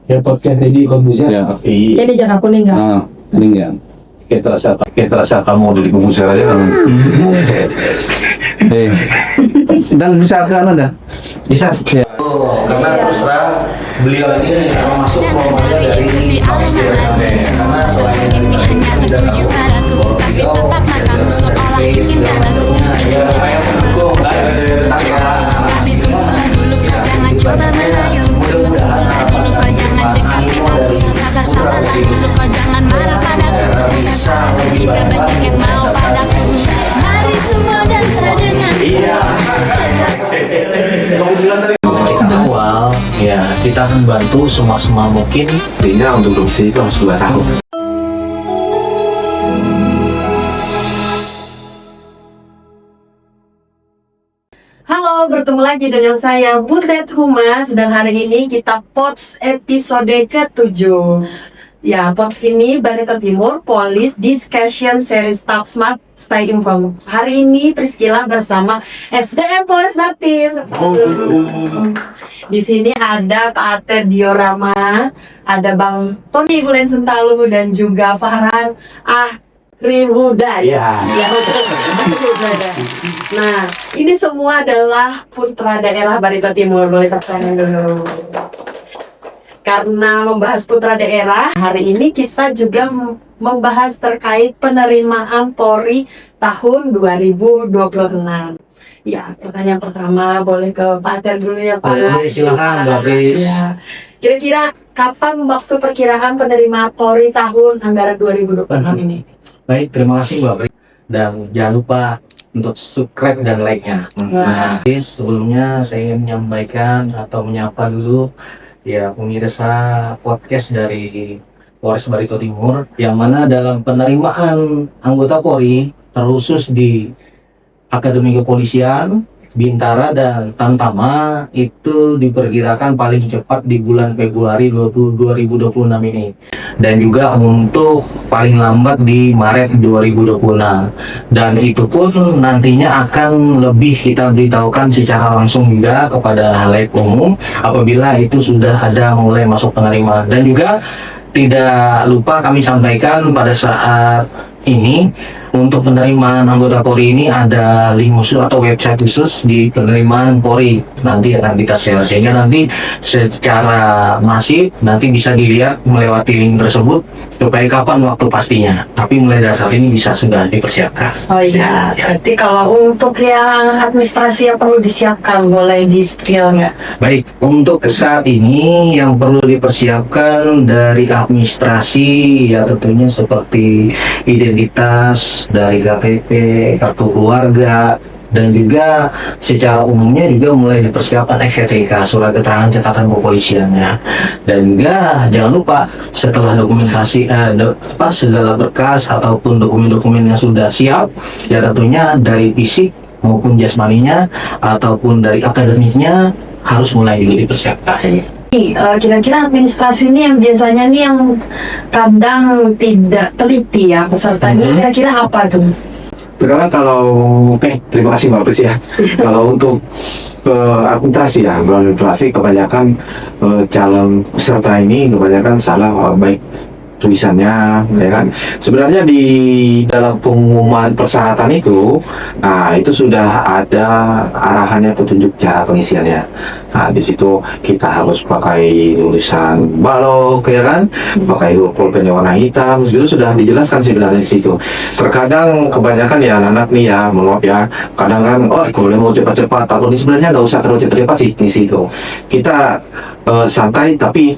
Ya podcast ini Corbuzier. Ya. Jadi jangan kuning nggak? Nah, kuning ya. Kayak terasa kamu udah di Corbuzier aja kan. Dan bisa ke anu dah. Bisa. Ya. Karena terus terang beliau ini masuk formanya dari karena selain ini hanya tertuju padaku, tapi tetap matamu seolah ingin padaku. Ini tapi tunggulah dulu, kau jangan coba merayu. Tunggu dulu, kau jangan dekati aku. Sasar salah dulu, kau jangan marah padaku. Sasar jika banyak yang mau padaku. Mari semua dansa dengan awal ya kita akan bantu semaksimal mungkin. Intinya untuk domisili itu harus 2 tahun. Halo, bertemu lagi dengan saya Butet Humas dan hari ini kita POTS episode ke-7. Ya, POTS ini Barito Timur Police Discussion Series Talk Smart Stay Informed. Hari ini Priscilla bersama SDM Polres Bartim. Di sini ada Pak Ater Diorama, ada Bang Tony Gulen Sentalu dan juga Farhan Ribudan. Iya. Ya, nah, ini semua adalah putra daerah Barito Timur. Boleh tepuk tangan dulu. Karena membahas putra daerah, hari ini kita juga membahas terkait penerimaan Polri tahun 2026. Ya, pertanyaan pertama boleh ke Pak Ater dulu ya Pak. Boleh, silakan Mbak Pris. Ya. Kira-kira kapan waktu perkiraan penerimaan Polri tahun anggaran 2026 ini? Baik, terima kasih Mbak Pris. Dan jangan lupa untuk subscribe dan like-nya. Nah, sebelumnya saya menyampaikan atau menyapa dulu ya pemirsa podcast dari Polres Barito Timur, yang mana dalam penerimaan anggota Polri terkhusus di Akademi Kepolisian, Bintara dan Tamtama itu diperkirakan paling cepat di bulan Februari 2026 ini, dan juga untuk paling lambat di Maret 2026, dan itu pun nantinya akan lebih kita beritahukan secara langsung juga kepada halayak umum apabila itu sudah ada mulai masuk penerimaan. Dan juga tidak lupa kami sampaikan pada saat ini untuk penerimaan anggota Polri ini ada link khusus atau website khusus di penerimaan Polri, nanti akan kita share sehingga nanti secara masif nanti bisa dilihat melewati link tersebut supaya kapan waktu pastinya, tapi mulai dari saat ini bisa sudah dipersiapkan. Oh iya, berarti kalau untuk yang administrasi yang perlu disiapkan boleh di skill nggak? Baik, untuk saat ini yang perlu dipersiapkan dari administrasi ya tentunya seperti identitas dari KTP, kartu keluarga, dan juga secara umumnya juga mulai dipersiapkan SKCK, surat keterangan catatan kepolisian ya. Dan juga jangan lupa setelah dokumentasi segala berkas ataupun dokumen-dokumen yang sudah siap ya tentunya dari fisik maupun jasmaninya ataupun dari akademiknya harus mulai juga dipersiapkan. Kira-kira administrasi ini yang biasanya nih yang kadang tidak teliti ya pesertanya, kira-kira apa tuh? Pertama terima kasih Mbak Pris ya. Kalau untuk administrasi kebanyakan calon peserta ini kebanyakan salah baik tulisannya ya kan. Sebenarnya di dalam pengumuman persyaratan itu, nah itu sudah ada arahannya petunjuk cara pengisiannya. Nah di situ kita harus pakai tulisan balok ya kan, pakai pulpen yang warna hitam, itu sudah dijelaskan sebenarnya di situ. Terkadang kebanyakan ya anak nih ya, maaf ya, kadang kan boleh mau cepat-cepat, atau sebenarnya nggak usah terlalu cepat sih di situ. Kita santai tapi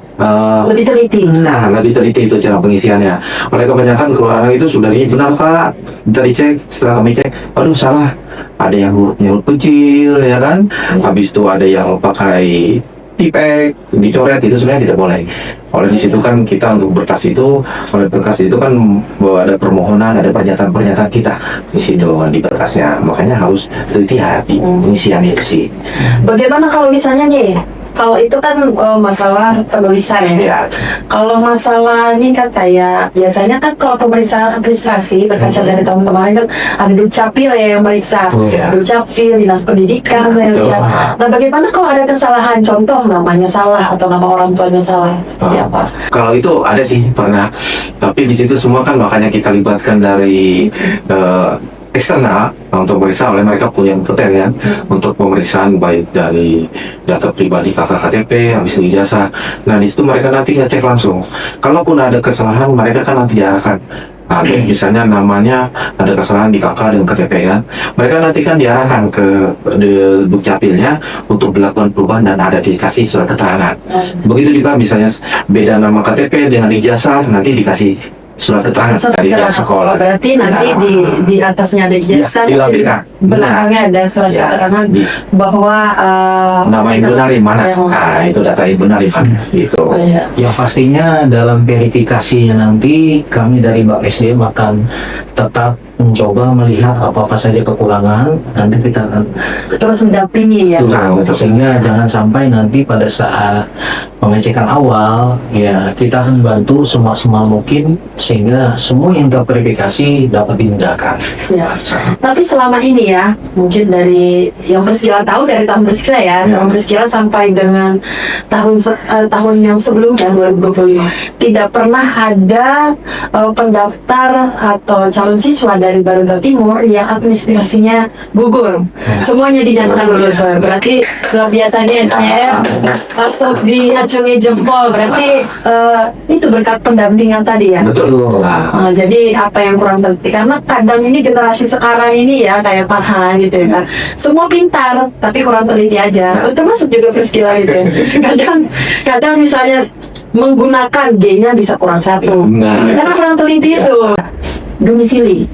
lebih teliti. Nah, lebih teliti itu cara pengisiannya. Oleh kebanyakan keluarga itu sudah ini benar Pak, kita dicek, setelah kami cek, aduh salah, ada yang hurufnya huruf kecil ya kan, habis itu ada yang pakai tipek, dicoret, itu sebenarnya tidak boleh. Oleh di situ kan kita untuk berkas itu, oleh berkas itu kan ada permohonan, ada pernyataan kita di situ di berkasnya, makanya harus teliti ya di pengisian itu sih. Bagaimana kalau misalnya nih Kalau itu kan masalah penulisan ya. Ya. Kalau masalah ini kan kayak biasanya kan kalau pemeriksaan administrasi berkaca dari tahun kemarin kan ada Dukcapil ya yang meriksa. Ya. Dukcapil, Dinas Pendidikan saya Betul. lihat. Nah, bagaimana kalau ada kesalahan, contoh namanya salah atau nama orang tuanya salah, seperti apa? Kalau itu ada sih pernah, tapi di situ semua kan makanya kita libatkan dari eksternal untuk periksa oleh mereka punya kompeten kan untuk pemeriksaan baik dari data pribadi kakak KTP, habis itu ijazah. Nah di situ mereka nanti ngecek langsung. Kalaupun ada kesalahan mereka kan nanti diarahkan. Nah, misalnya namanya ada kesalahan di kakak dengan KTP kan, mereka nanti kan diarahkan ke Dukcapilnya untuk dilakukan perubahan dan ada dikasih surat keterangan. Begitu juga misalnya beda nama KTP dengan ijazah nanti dikasih surat keterangan dari pihak sekolah. Berarti nanti di atasnya ada ijazah, Ya, dilampirkan. belakangnya ada surat Ya, keterangan di- bahwa Nama ibu dari mana? yang- Nah, itu data ibu dari mana? Gitu. Oh, iya. Yang pastinya dalam verifikasinya nanti kami dari Bak SDM akan tetap mencoba melihat apa-apa saja kekurangan. Nanti kita akan Terus mendampingi ya. Betul. sehingga jangan sampai nanti pada saat pengecekan awal ya kita akan bantu semaksimal mungkin sehingga semua yang terverifikasi dapat diindahkan. Ya. Tapi selama ini ya, mungkin dari yang berskila tahu dari tahun berskila ya, tahun berskila sampai dengan tahun yang sebelumnya 2025 tidak pernah ada pendaftar atau calon siswa dari Barito Timur yang administrasinya gugur. Semuanya dinyatakan lulus. Berarti luar biasa nih SDM patut diacungi jempol. Berarti itu berkat pendampingan tadi ya. Betul. Nah, Jadi apa yang kurang penting karena kadang ini generasi sekarang ini ya kayak Farhan gitu ya kan, semua pintar tapi kurang teliti aja, termasuk juga Priscila gitu ya. Kadang misalnya menggunakan G-nya bisa kurang satu Nah. karena kurang teliti itu. Domisili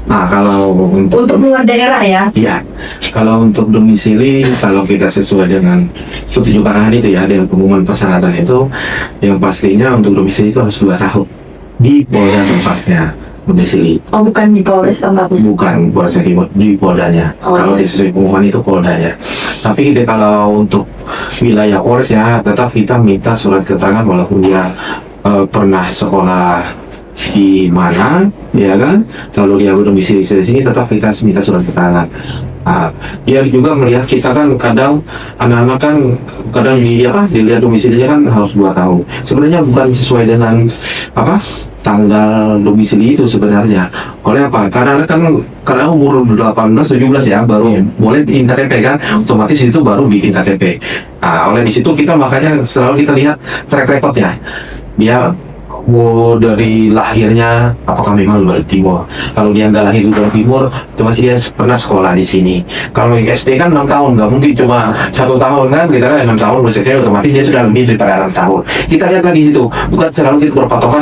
nah, kalau untuk luar daerah ya. ya, kalau untuk domisili, kalau kita sesuai dengan petunjuk arahan itu ya, dengan pengumuman persyaratan itu, yang pastinya untuk domisili itu harus 2 tahun di Polda tempatnya domisili. Oh, bukan di Polres tempatnya. Bukan Polres Timur, di Poldanya. Oh. Kalau sesuai pengumuman itu Poldanya. Tapi kalau untuk wilayah Polres ya, tetap kita minta surat keterangan walaupun dia pernah sekolah di mana, ya kan? Lalu dia berdomisili di sini, tetap kita minta surat keterangan. Nah, dia juga melihat kita kan kadang anak-anak kan kadang dilihat domisilinya kan harus 2 tahun. Sebenarnya bukan sesuai dengan apa tanggal domisili itu sebenarnya. Oleh apa? Karena umur 18-17 ya baru boleh bikin KTP kan, otomatis itu baru bikin KTP. Nah, oleh di situ kita makanya selalu kita lihat track recordnya. Dia dari lahirnya apakah memang dari Timur. Kalau dia nggak lahir dari Timur, cuma dia pernah sekolah di sini. Kalau SD kan 6 tahun, nggak mungkin cuma 1 tahun kan, kita kan 6 tahun prosesnya otomatis dia sudah lebih daripada 6 tahun. Kita lihat lagi situ, bukan selalu kita berpatokan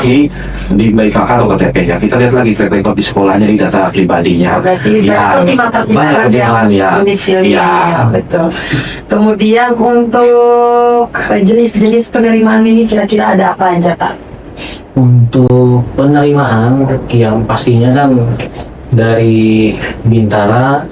di baik kakak atau KTP-nya. Kita lihat lagi track record di sekolahnya, di data pribadinya. Berarti Ya, banyak pertimbangan ya. domisili. Ya. Betul. Kemudian untuk jenis-jenis penerimaan ini kira-kira ada apa aja Pak? Untuk penerimaan yang pastinya kan dari Bintara,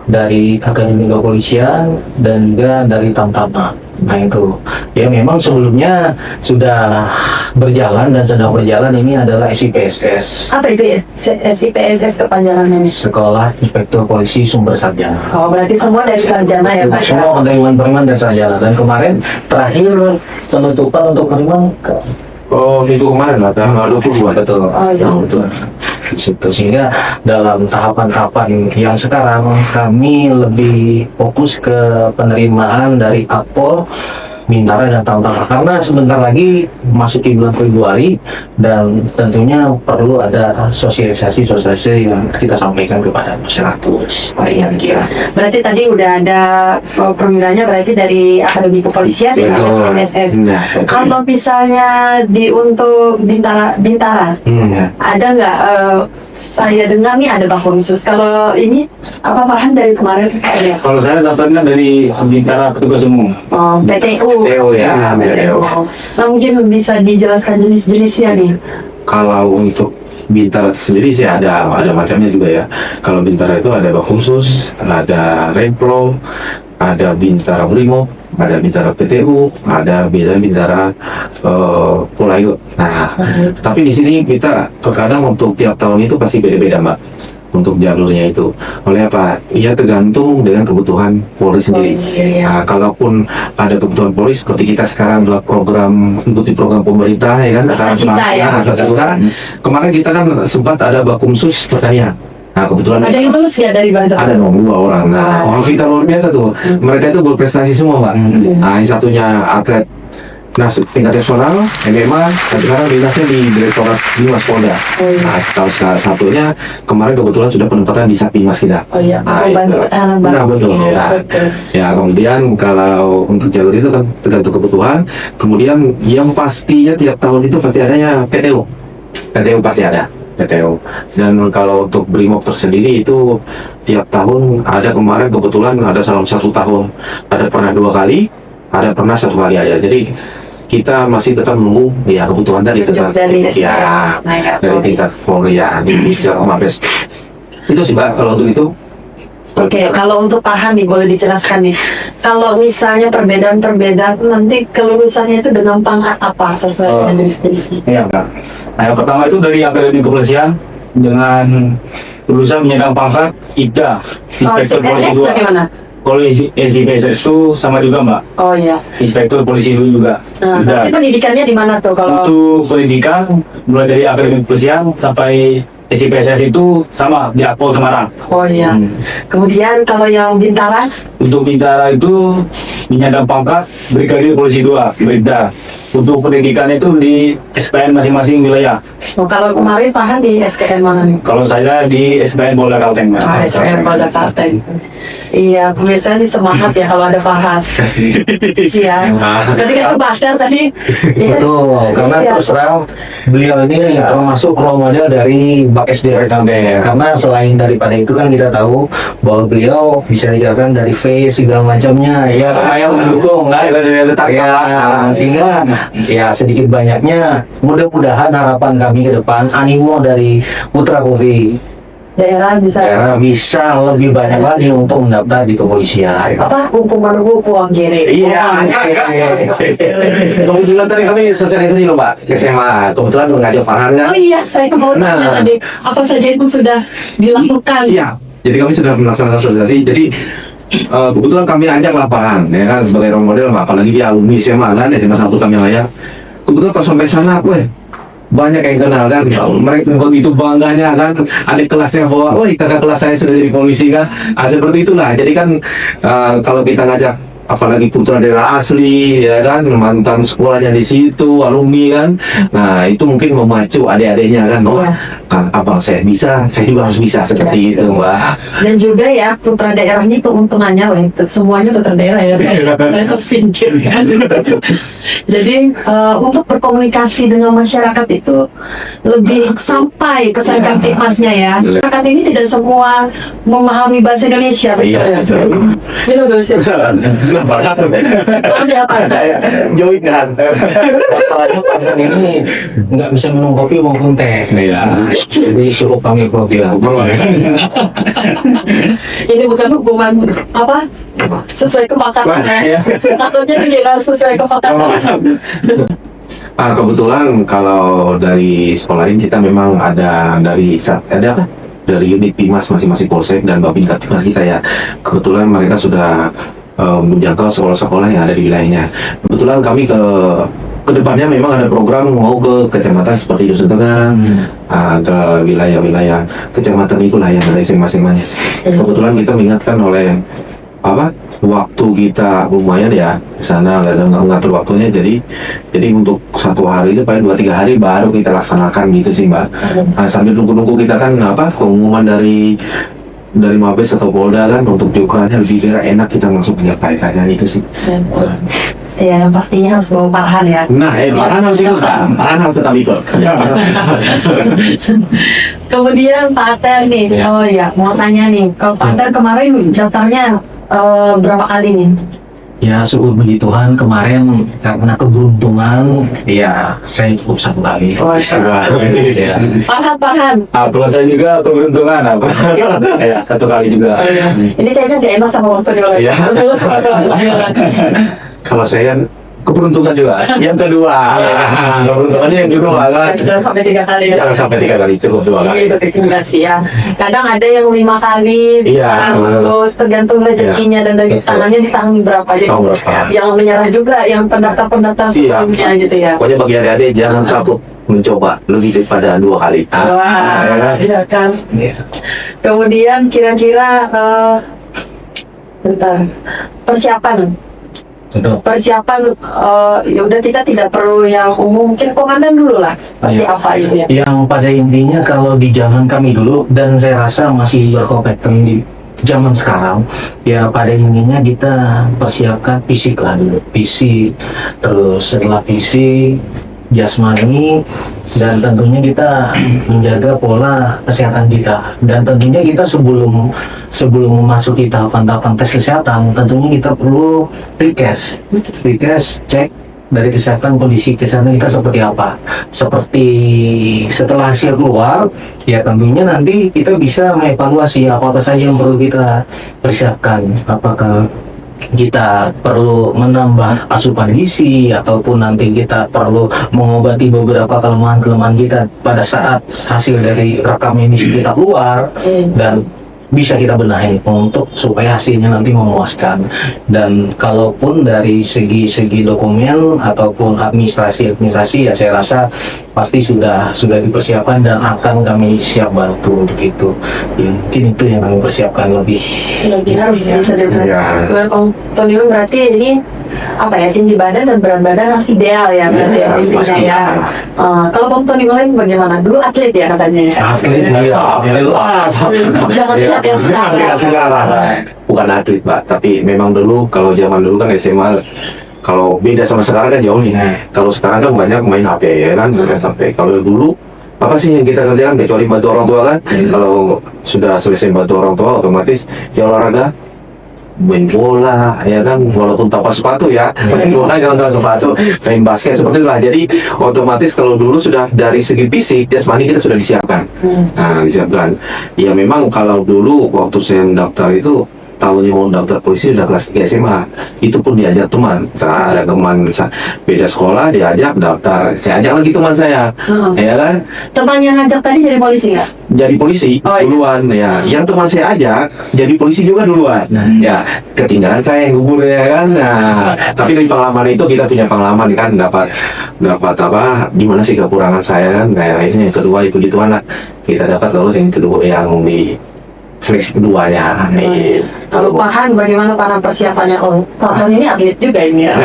dari Akademi Kepolisian, dan juga dari Tamtama. Nah itu, ya memang sebelumnya sudah berjalan dan sedang berjalan ini adalah SIPSS, Apa itu ya? SIPSS kepanjangannya? Sekolah Inspektur Polisi Sumber Sarjana. Oh, berarti semua dari sarjana ya Pak? Semua penerimaan dan sarjana. Dan kemarin terakhir penutupan untuk penerimaan Oh, minggu kemarin lah, tanggal 22. betul. Oh, iya. Betul. Di situ sehingga dalam tahapan-tahapan yang sekarang kami lebih fokus ke penerimaan dari Akpol, Bintara dan Tamtama karena sebentar lagi masuk di bulan Februari dan tentunya perlu ada sosialisasi yang kita sampaikan kepada masyarakat supaya kira. Berarti tadi udah ada perwiranya berarti dari Akademi Kepolisian ya, Betul. SIPSS. Nah, Kalau misalnya untuk Bintara ya. ada nggak? Saya dengar nih ada bakul khusus. Kalau ini apa Farhan dari kemarin? Ya. Kalau saya daftarnya dari Bintara Petugas Umum. Oh, PTU. PTU ya, PTU. Nah, mungkin bisa dijelaskan jenis-jenisnya nih. Kalau untuk Bintara sendiri sih ada macamnya juga ya. Kalau Bintara itu ada bak khusus, ada Repro, ada Bintara Brimob, ada Bintara PTU, ada Bintara Polayo. Nah, tapi di sini kita terkadang untuk tiap tahun itu pasti beda-beda, Mbak, untuk jalurnya itu. Oleh apa? Ya tergantung dengan kebutuhan Polri sendiri. Nah, kalaupun ada kebutuhan Polri seperti kita sekarang adalah mengikuti program pemerintah ya kan, Kasta Cipta ya. Kasta Cipta. Kemarin kita kan sempat ada Bakumsus pertanian. Nah, kebetulan Ada yang lulus ya dari Banten? ada dong 2 orang. Nah, orang kita luar biasa tuh. Mereka itu berprestasi semua, Mbak. Nah, yang satunya atlet tingkat nasional, MMA, dan sekarang dinasnya di Direktorat Bimas Polda. Nah, satunya kemarin kebetulan sudah penempatan di Satpimas kita. Oh iya, Nah, aku bantu ketahanan Bang. Nah, betul. Iya, Nah, betul. ya, kemudian kalau untuk jalur itu kan tergantung kebutuhan. Kemudian yang pastinya tiap tahun itu pasti adanya PTU. PTU pasti ada. PTU. Dan kalau untuk Brimob tersendiri itu tiap tahun ada, kemarin kebetulan ada salah 1 tahun ada pernah 2 kali, ada pernah 1 kali aja. Jadi kita masih tetap menunggu ya kebutuhan dari Tunjuk dari ya, dari tingkat Polri ya di tingkat Mabes. Itu sih, Mbak, kalau untuk itu. Oke, kalau untuk Farhan nih boleh dijelaskan nih. Kalau misalnya perbedaan-perbedaan nanti kelulusannya itu dengan pangkat apa sesuai dengan jenis-jenisnya? Iya, Kak. Nah, yang pertama itu dari Akademi Kepolisian dengan lulusan menyandang pangkat IPDA, Inspektur Polisi SPSS 2. bagaimana? Kalau SIPSS itu sama juga, Mbak. Oh iya. Inspektur Polisi 2 juga. Nah, IPDA. tapi pendidikannya di mana tuh kalau? Untuk pendidikan mulai dari Akademi Kepolisian sampai SIPSS itu sama di Akpol Semarang. Oh iya. Kemudian kalau yang Bintara? Untuk Bintara itu menyandang pangkat Brigadir Polisi 2, Bribda. Untuk pendidikan itu di SPN masing-masing wilayah. Oh, kalau kemarin Farhan di SKN mana nih? Kalau saya di SPN Polda Kalteng, Mbak. Ah, SKN Polda Kalteng. Iya, pemirsa sih semangat ya kalau ada Farhan. Iya. Ketika kebakar tadi. iya. Betul, karena Iya. terus terang beliau ini termasuk role model dari Bak SDR. Karena selain daripada itu kan kita tahu bahwa beliau bisa dikatakan dari face segala macamnya ya, Lumayan mendukung, lah, dari ya, sehingga ya sedikit banyaknya mudah-mudahan harapan kami ke depan animo dari Putra Polri Daerah bisa daerah bisa lebih banyak lagi untuk mendaftar di kepolisian. apa hukuman uang kiri. Iya. Kebetulan tadi kami sosialisasi loh, Mbak, ke SMA. Kebetulan mengajak Farhan kan. Oh iya, saya mau tanya Nah. tadi apa saja itu sudah dilakukan. Iya. Jadi kami sudah melaksanakan sosialisasi. Jadi kebetulan kami ajak lapangan ya kan sebagai role model, apalagi dia alumni SMA kan, SMA 1 kami layak. Kebetulan pas sampai sana, weh, banyak yang kenal kan, mereka begitu bangganya kan, adik kelasnya bahwa, woi kakak kelas saya sudah jadi polisi kan, seperti itulah. Jadi kan kalau kita ngajak apalagi putra daerah asli ya kan, mantan sekolahnya di situ, alumni kan, nah itu mungkin memacu adik-adiknya kan, oh Iya. kan abang saya bisa, saya juga harus bisa seperti itu, Mbak. Dan juga ya putra daerahnya keuntungannya, weh, semuanya putra daerah ya, saya tersingkir kan. Jadi untuk berkomunikasi dengan masyarakat itu lebih sampai kesan Kamtipmasnya ya. Masyarakat ini tidak semua memahami bahasa Indonesia, betul Iya, ya? betul. Betul sih. Nah, Oh, dia apa? join kan. Masalahnya Farhan ini nggak bisa minum kopi maupun teh. Iya. Jadi suruh kami kopi lah. Ini bukan hukuman apa? Sesuai kepakaran ya. Takutnya dikira sesuai kepakaran. Kebetulan kalau dari sekolah ini kita memang ada dari unit Bimas masing-masing polsek dan Babin Kaptimas kita ya. Kebetulan mereka sudah menjangkau sekolah-sekolah yang ada di wilayahnya. Kebetulan kami ke depannya memang ada program mau ke kecamatan seperti Dusun Tengah, ke wilayah-wilayah kecamatan itulah yang ada masing-masingnya. Kebetulan kita mengingatkan oleh waktu kita lumayan ya di sana, ada ngatur waktunya, jadi untuk 1 hari itu paling 2-3 hari baru kita laksanakan gitu sih, Mbak. Nah, sambil nunggu kita kan pengumuman dari Mabes atau Polda kan untuk diukurannya lebih biar enak kita langsung menyampaikannya itu sih. Ya, yang pastinya harus bawa Farhan ya. Nah, Farhan harus ikut, Farhan harus tetap ikut. Kemudian Pak Ater nih, oh ya mau tanya nih, kalau Pak Ater kemarin daftarnya berapa kali nih? Ya syukur puji Tuhan kemarin karena keberuntungan ya saya cukup 1 kali. Oh, Ya. Farhan. Kalau saya juga keberuntungan apa? Saya 1 kali juga. Ini kayaknya gak enak sama waktu nih. Iya. Kalau saya keberuntungan juga. Yang kedua, keberuntungannya yang kedua kan. Jangan sampai 3 kali. Jangan sampai 3 kali, cukup 2 kali. Gitu, enggak sih ya. Kadang ada yang 5 kali, bisa, Iya. terus tergantung rezekinya dan dari tangannya di tahun berapa. Jadi Tahun berapa. jangan menyerah juga yang pendaftar-pendaftar Iya. sebelumnya gitu ya. Pokoknya bagi adik-adik jangan takut mencoba lebih daripada 2 kali. Wah, iya kan. Kemudian kira-kira bentar, persiapan ya udah kita tidak perlu yang umum, mungkin komandan dulu lah seperti Iya. apa gitu ya. Yang pada intinya kalau di zaman kami dulu dan saya rasa masih berkompeten di zaman sekarang, ya pada intinya kita persiapkan fisik lah dulu, fisik, terus setelah fisik jasmani, dan tentunya kita menjaga pola kesehatan kita, dan tentunya kita sebelum memasuki tahapan-tahapan tes kesehatan tentunya kita perlu recast cek dari kesehatan, kondisi kesehatan kita seperti apa. Seperti setelah hasil keluar, ya tentunya nanti kita bisa mengevaluasi apa saja yang perlu kita persiapkan. Apakah kita perlu menambah asupan gizi, ataupun nanti kita perlu mengobati beberapa kelemahan-kelemahan kita pada saat hasil dari rekam ini kita keluar, dan bisa kita benahi untuk supaya hasilnya nanti memuaskan. Dan kalaupun dari segi dokumen ataupun administrasi ya saya rasa pasti sudah dipersiapkan dan akan kami siap bantu untuk itu. Ya, mungkin itu yang kami persiapkan lebih Harus bisa dibilang. Iya. Dengan Om Tony berarti ini apa ya, tinggi badan dan berat badan harus ideal ya berarti ya, harus intinya pasti. ya. Kalau Om Tony lain bagaimana? Dulu atlet ya katanya ya. atlet Jangan lihat yang sekarang. Lihat sekarang. Bukan atlet, Pak, tapi memang dulu kalau zaman dulu kan SMA, kalau beda sama sekarang kan jauh nih. Kalau sekarang kan banyak main HP ya kan, main HP. Kalau dulu apa sih yang kita kerjakan kecuali bantu orang tua kan? Kalau sudah selesai bantu orang tua otomatis ya olahraga, main bola ya kan, walaupun tanpa sepatu ya, main bola jangan tanpa sepatu, main basket seperti itulah. Jadi otomatis kalau dulu sudah dari segi fisik jasmani kita sudah disiapkan. Nah, disiapkan ya. Memang kalau dulu waktu saya daftar itu tahunnya mau daftar polisi udah kelas 3 SMA, itu pun diajak teman. Nah, ada teman beda sekolah diajak daftar, saya ajak lagi teman saya, ya kan, Teman yang ngajak tadi jadi polisi nggak? jadi polisi Oh, iya. duluan ya. Yang teman saya ajak jadi polisi juga duluan. Ya, ketinggalan saya yang gugur ya kan. Nah, tapi dari pengalaman itu kita punya pengalaman kan, dapat apa, gimana sih kekurangan saya kan. Kayak akhirnya yang kedua itu Tuhan lah, kita dapat lolos yang kedua, yang di seleksi keduanya. Kalau Farhan bagaimana Farhan persiapannya? Oh, Farhan ini atlet juga ini ya.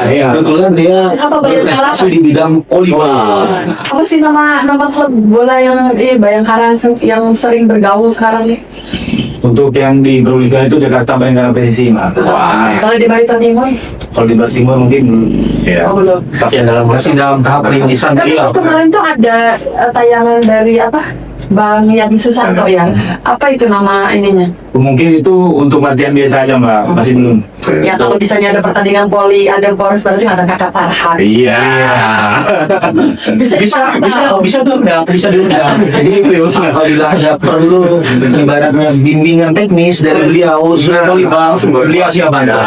Iya. kebetulan dia Apa Bayangkara? berprestasi di bidang volleyball. Apa sih nama klub bola yang Bayangkara yang sering bergaul sekarang nih? Untuk yang di Proliga itu Jakarta Bayangkara PSSI, Wah. Kalau di Barito Timur? Kalau di Barat Timur mungkin belum. Ya. Oh, belum. Tapi yang dalam Masih dalam tahap perintisan Kan beliau. kemarin tuh ada tayangan dari Bang Yadi Susanto ya. Apa itu nama ininya? Mungkin itu untuk latihan biasa aja, Mbak, masih belum. Ya kalau misalnya ada pertandingan poli, ada Polres berarti ada kakak Farhan. Iya. bisa diundang. Jadi apabila ada perlu ibaratnya bimbingan teknis dari beliau khusus volleyball, beliau siap bantu.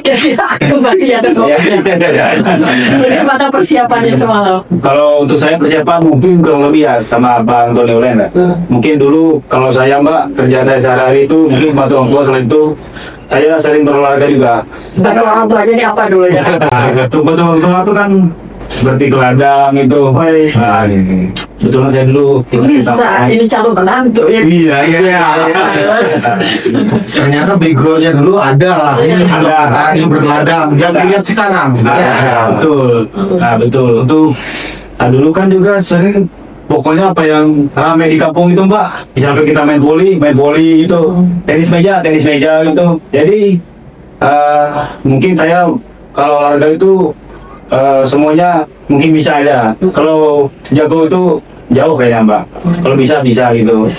Kira-kira kembali ada bagaimana persiapannya semalam? Kalau untuk saya persiapan mungkin kurang lebih ya sama Bang Tony Olen ya. Mungkin dulu kalau saya, Mbak, kerjaan saya sehari-hari itu mungkin bantu orang tua, selain itu saya sering berolahraga juga. Bantu orang tuanya ini apa dulu ya? Untuk bantu orang tua itu kan seperti ke ladang itu. Nah, betul saya dulu Bisa, ini calon menantu ya. Iya. Ternyata backgroundnya dulu ada lah. Ini Ada. yang berladang. Jangan dilihat sekarang. Betul. Nah, betul. Untuk dulu kan juga sering, pokoknya apa yang rame di kampung itu, Mbak, sampai kita main voli itu, tenis meja gitu. Jadi mungkin saya kalau olahraga itu semuanya mungkin bisa aja. Kalau jago itu jauh kayaknya Mbak. Kalau bisa gitu.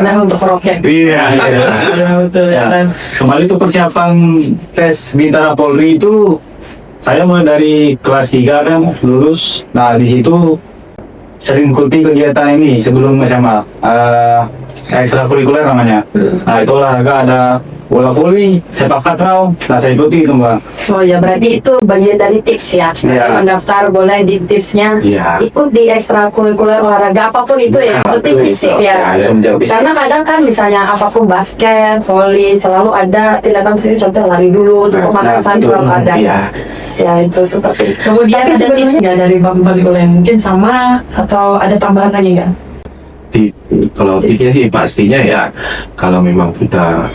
Nah, untuk roket. Iya. Iya, betul ya kan. Kembali tuh persiapan tes Bintara Polri itu saya mulai dari kelas 3 kan lulus. Nah di situ sering ikuti kegiatan ini sebelum SMA, ekstrakurikuler namanya. Nah itu olahraga ada bola voli, sepak takraw. Nah saya ikuti itu Mbak. Oh ya, berarti itu bagian dari tips ya. Iya. Mendaftar boleh di tipsnya. Iya. Ikut di ekstrakurikuler olahraga apapun itu ya, yang penting fisik ya. Karena kadang kan misalnya apapun basket, voli, selalu ada tindakan fisik, contoh lari dulu, untuk pemanasan selalu ada. Iya. Ya itu seperti. Kemudian ada tips nggak dari Bang Balikulen? Mungkin sama atau ada tambahan lagi nggak? Kalau tipsnya sih pastinya ya, kalau memang kita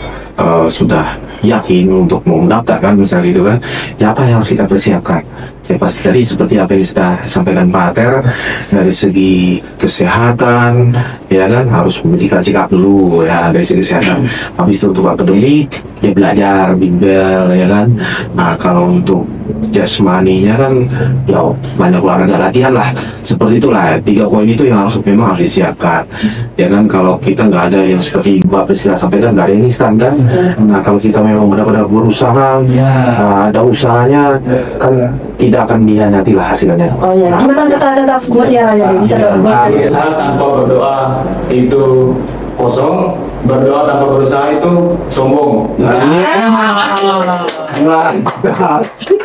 sudah yakin untuk mau mendaftarkan misalnya gitu kan, ya apa yang harus kita persiapkan? Ya pasti tadi seperti apa yang sudah disampaikan Pak Ter, dari segi kesehatan, ya kan harus medical check up dulu ya dari segi kesehatan. Habis itu untuk akademik, ya belajar bimbel ya kan. Nah kalau untuk jasmaninya kan ya banyak olahraga latihan lah, seperti itulah 3 poin itu yang memang harus disiapkan ya kan. Kalau kita nggak ada yang seperti Bapak Presiden sampaikan, nggak ada yang instan kan. Nah kalau kita memang benar-benar berusaha, ada usahanya kan tidak akan dihianati lah hasilnya. Oh ya, gimana kata-kata mutiaranya bisa dong? Berusaha tanpa berdoa itu kosong, berdoa tanpa berusaha itu sombong.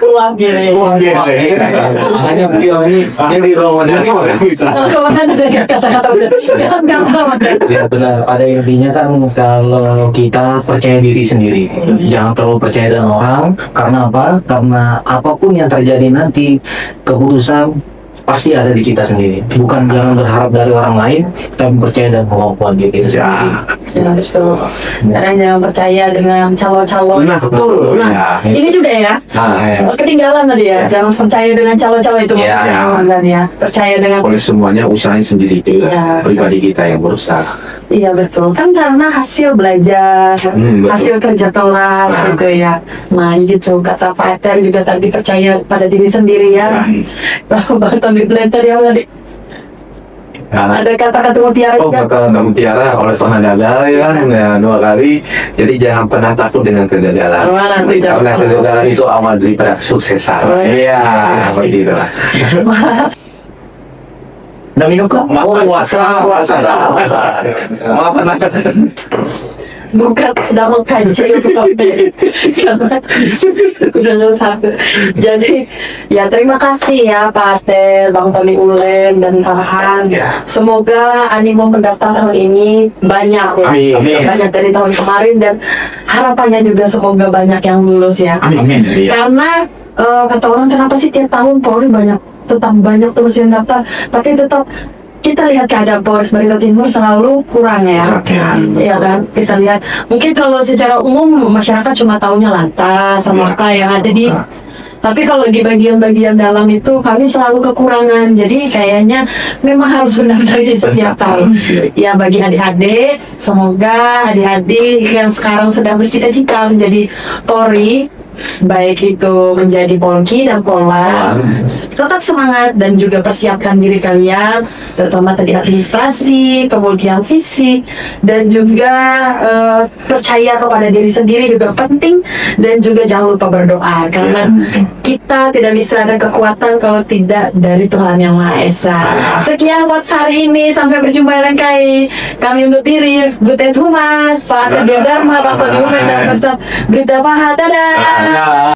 Ulang gini. Makanya beliau ini jadi role model kita. Kalau ada kata-kata udah, jangan gampang. Ya benar, pada intinya kan kalau kita percaya diri sendiri, jangan terlalu percaya dengan orang. Karena apa? Karena apapun yang terjadi nanti, keputusan pasti ada di kita sendiri. Bukan jangan berharap dari orang lain, tapi percaya dan kemampuan diri kita sendiri. Ya betul. Karena jangan percaya dengan calon-calon. Nah, betul. Nah, ini juga ya. Ketinggalan tadi ya. Jangan percaya dengan calon-calon itu maksudnya kan ya. Percaya dengan Oleh semuanya usahain sendiri juga. Iya. Pribadi kita yang berusaha. iya betul. Kan karena hasil belajar, Betul. hasil kerja kelas gitu ya. Nah gitu kata Pak Eter juga tadi percaya pada diri sendiri ya. Bahwa Tony Blair tadi apa tadi? Karena Ada kata-kata mutiara oh juga. kata mutiara oleh pernah gagal ya kan ya, 2 kali. Jadi jangan pernah takut dengan kegagalan. Nanti jangan Karena kegagalan itu awal daripada kesuksesan. Oh, Iya, seperti itu lah. Dan minum kok? Mau puasa. Mau apa nak? Bukan sedang mengkaji topik karena udah nggak satu. Jadi ya terima kasih ya Pak Ater, Bang Tony Ulen dan Farhan. Semoga animo mendaftar tahun ini banyak ya. Amin. Banyak dari tahun kemarin dan harapannya juga semoga banyak yang lulus ya. Amin. Iya. Karena kata orang kenapa sih tiap tahun Polri tetap banyak terus yang daftar, tapi tetap kita lihat keadaan Polres Barito Timur selalu kurang ya. Iya kan? Kita lihat mungkin kalau secara umum masyarakat cuma taunya lantas sama apa yang ada di, tapi kalau di bagian-bagian dalam itu kami selalu kekurangan. Jadi kayaknya memang harus benar-benar di setiap tahun. Ya bagi adik-adik, semoga adik-adik yang sekarang sedang bercita-cita menjadi Polri, baik itu menjadi Polki dan Polwan, tetap semangat dan juga persiapkan diri kalian, terutama tadi administrasi, kemudian fisik, dan juga percaya kepada diri sendiri juga penting, dan juga jangan lupa berdoa karena kita tidak bisa ada kekuatan kalau tidak dari Tuhan Yang Maha Esa. Sekian buat hari ini, sampai berjumpa lain kali. Kami undur diri, Butet Humas, Pak Tegar Dharma, Pak Tony Ulen, dan Berita Pahat. Dadah.